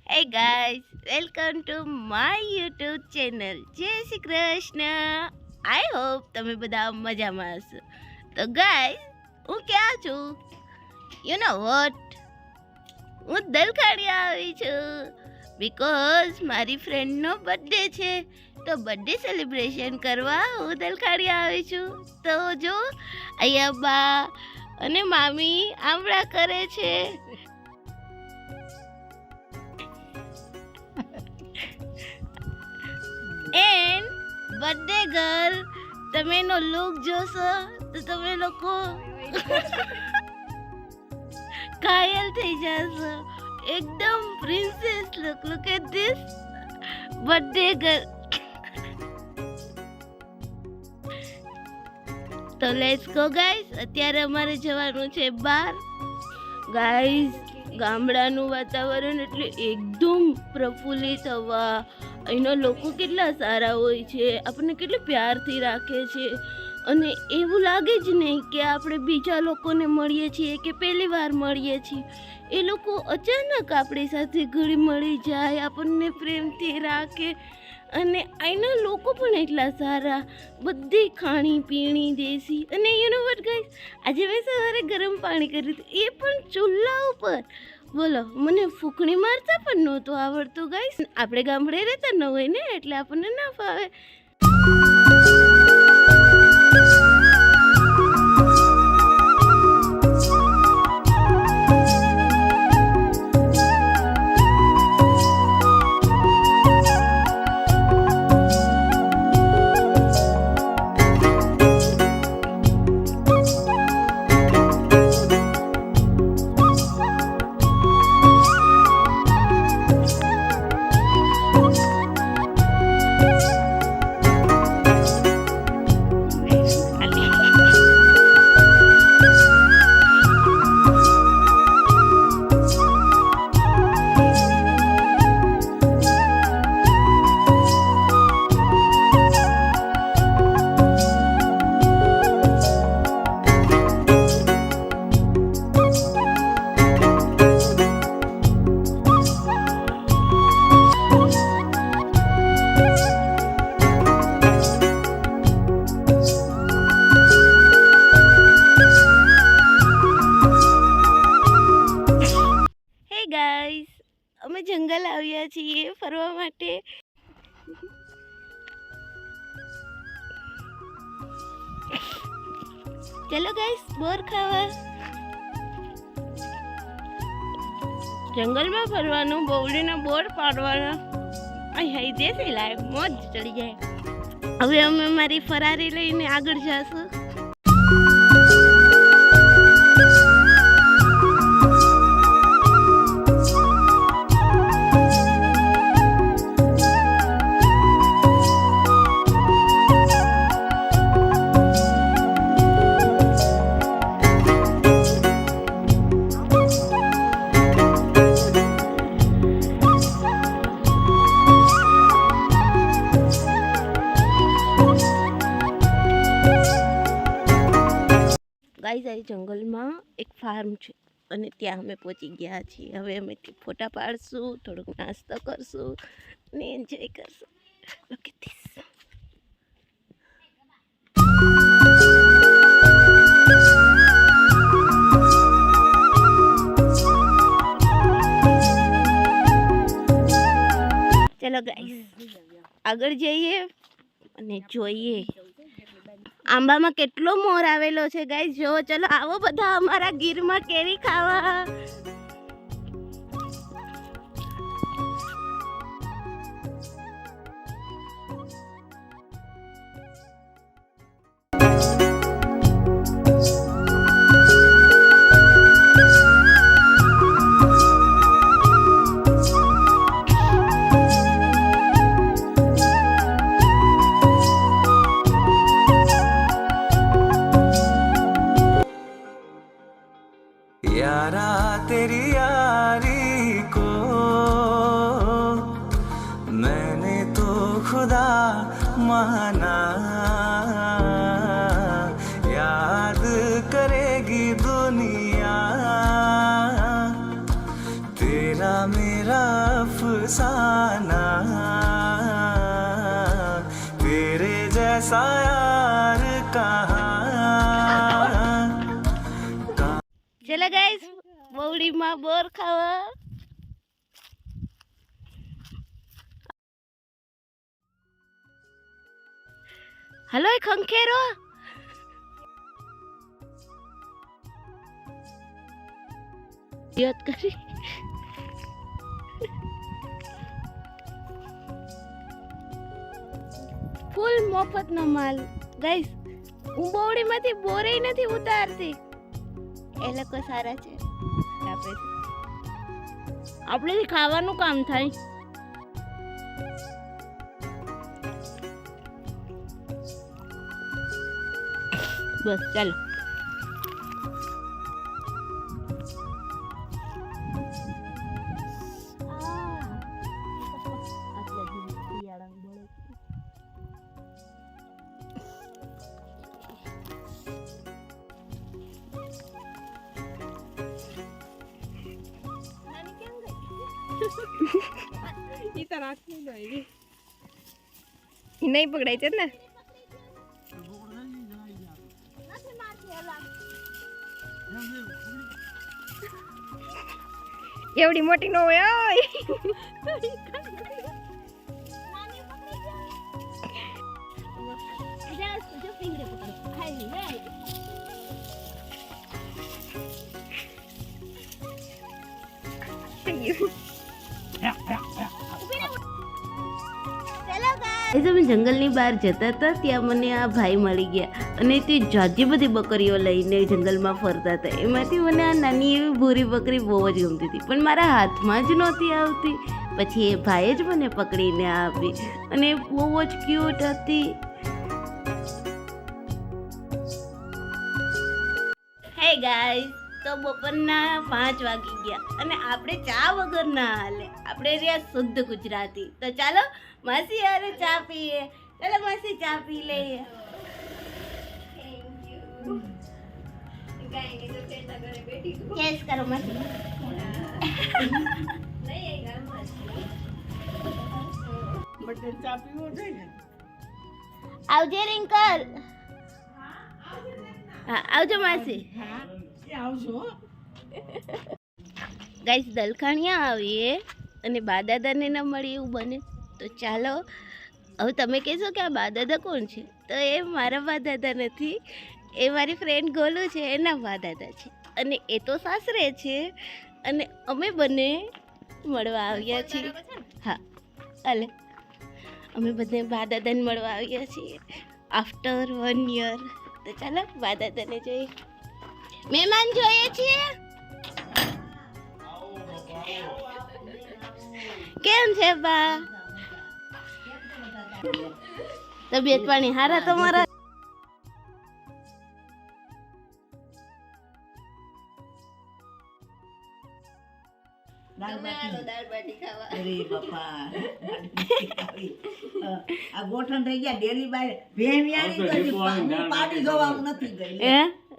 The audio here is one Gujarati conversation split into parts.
Hey guys, welcome to my YouTube channel. જય શ્રી કૃષ્ણ. I hope તમે બધા મજામાં હશો. તો guys, હું ક્યાં છું? You know what? હું દલખાડિયા આવી છું. Because મારી ફ્રેન્ડનો બર્થડે છે. તો બર્થડે સેલિબ્રેશન કરવા હું દલખાડિયા આવી છું. તો જો અહીંયા બા અને મામી આમળા કરે છે. એન્ડ બર્થડે ગર્લ, તમે એનો લુક જોશો તો તમે લોકો ઘાયલ થઈ જશો. એકદમ princess look. Look at this birthday girl. તો લેટ્સ ગો ગાઈસ. અત્યારે અમારે જવાનું છે બહાર. ગાઈસ, ગામડાનું વાતાવરણ એટલે એકદમ પ્રફુલ્લિત હવા. અહીંના લોકો કેટલા સારા હોય છે, આપણને કેટલી પ્યારથી રાખે છે. અને એવું લાગે જ નહીં કે આપણે બીજા લોકોને મળીએ છીએ કે પહેલી વાર મળીએ છીએ. એ લોકો અચાનક આપણી સાથે ઘડી મળી જાય, આપણને પ્રેમથી રાખે. અને અહીંના લોકો પણ એટલા સારા, બધી ખાણી પીણી દેશી. અને યુ નો વોટ ગાઈસ, આજે મેં સવારે ગરમ પાણી કર્યું હતું, એ પણ ચૂલા ઉપર. બોલો, મને ફૂંકણી મારતા પણ નહોતું આવડતું ગાઈસ. આપણે ગામડે રહેતા ન હોય ને, એટલે આપણને ના ફાવે. ગાઈસ, અમે જંગલ આવ્યા છીએ ફરવા માટે. ચલો ગાઈસ, બોર ખાવા. જંગલમાં ફરવાનું, બહુડીના બોર પાડવાના. અહીં દેશી લાઈફ મોજ ચડી જાય. હવે અમે મારી ફરારી લઈને આગળ જશું. ગાઈસ, આ જંગલમાં એક ફાર્મ છે અને ત્યાં અમે પહોંચી ગયા છીએ. હવે અમે ફોટા પાડશું, થોડોક નાસ્તો કરશું અને એન્જોય કરશું. Look at this. ચલો ગાઈસ, આગળ જઈએ અને જોઈએ આંબામાં કેટલો મોર આવેલો છે. ગાઈસ જો, ચલો આવો બધા અમારા ગીરમાં કેરી ખાવા. यारा तेरी यारी को मैंने तो खुदा माना, याद करेगी दुनिया तेरा मेरा अफसाना, तेरे जैसा यार कहाँ। ચલો ગાઈસ બવડીમાં બોર ખાવા. હલો એ ખંખેરો. યાદ કરી ફૂલ મફતનો માલ. ગાઈસ હું બવડીમાંથી બોરે નથી ઉતારતી. એ લોકો સારા છે. આપણે ખાવાનું કામ થાય. બસ ચાલો. નહીં પકડાય છે ને. એવડી મોટી નો હોય. અમે જંગલની બહાર જતા હતા ત્યાં મને આ ભાઈ મળી ગયા અને તે જાજી બધી બકરીઓ લઈને જંગલમાં ફરતા હતા. એમાંથી મને આ નાની એવી ભૂરી બકરી બહુ જ ગમતી હતી પણ મારા હાથમાં જ નહોતી આવતી. પછી એ ભાઈએ જ મને પકડીને આપી અને બહુ જ ક્યુટ હતી. હે ગાઈસ, તો બપોરના 5 વાગી ગયા અને આપણે ચા વગર ના હાલે. આપણે રહ્યા શુદ્ધ ગુજરાતી. તો ચાલો માસી યારે ચા પીએ. ચાલો માસી ચા પી લઈએ. યસ કરો માસી. આવજે રિંકલ. હા આવજો માસી. ગાઈસ દલખાણિયા આવીએ અને બા દાદાને ન મળે એવું બને તો ચાલો. હવે તમે કહેશો કે આ બા દાદા કોણ છે? તો એ મારા બા દાદા નથી, એ મારી ફ્રેન્ડ ગોલુ છે, એના બા દાદા છે અને એ તો સાસરે છે અને અમે બંને મળવા આવ્યા છીએ. હા હાલે અમે બંને બા દાદાને મળવા આવ્યા છીએ આફ્ટર 1 યર. તો ચાલો બા દાદાને જોઈએ. મહેમાન જોઈએ છીએ. કેમ છે બા? તબિયત પાણી હારા તમારા?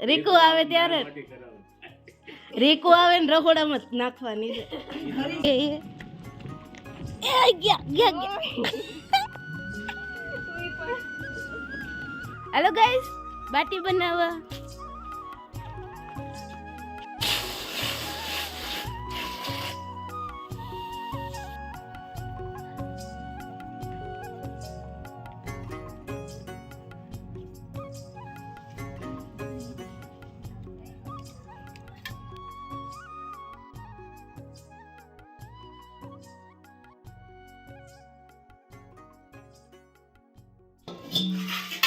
રીકુ આવે ત્યારે રીકુ આવે ને રખોડામાં નાખવાની છે. હેલો ગાઈસ, બાટી બનાવવા.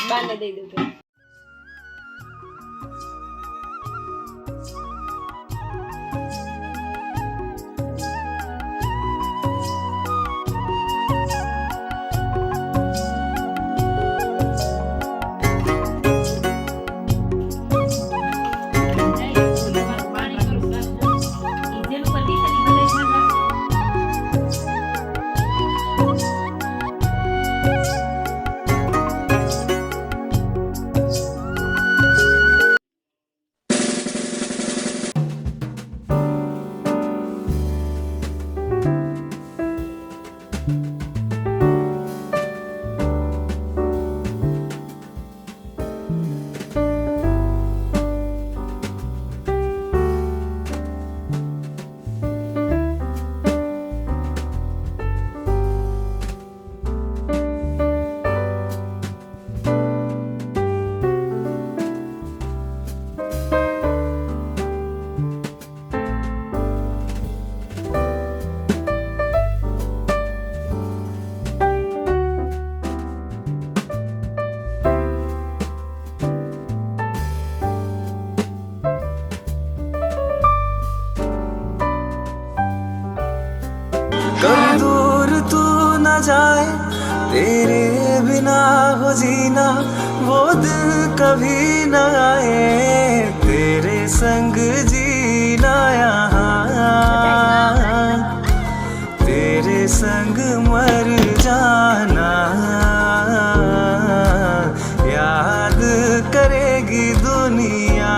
બાને દઈ દઉં. कभी दूर तू न जाए, तेरे बिना हो जीना वो दिन कभी न आए, तेरे संग जीना यहाँ, तेरे संग मर जाना, याद करेगी दुनिया।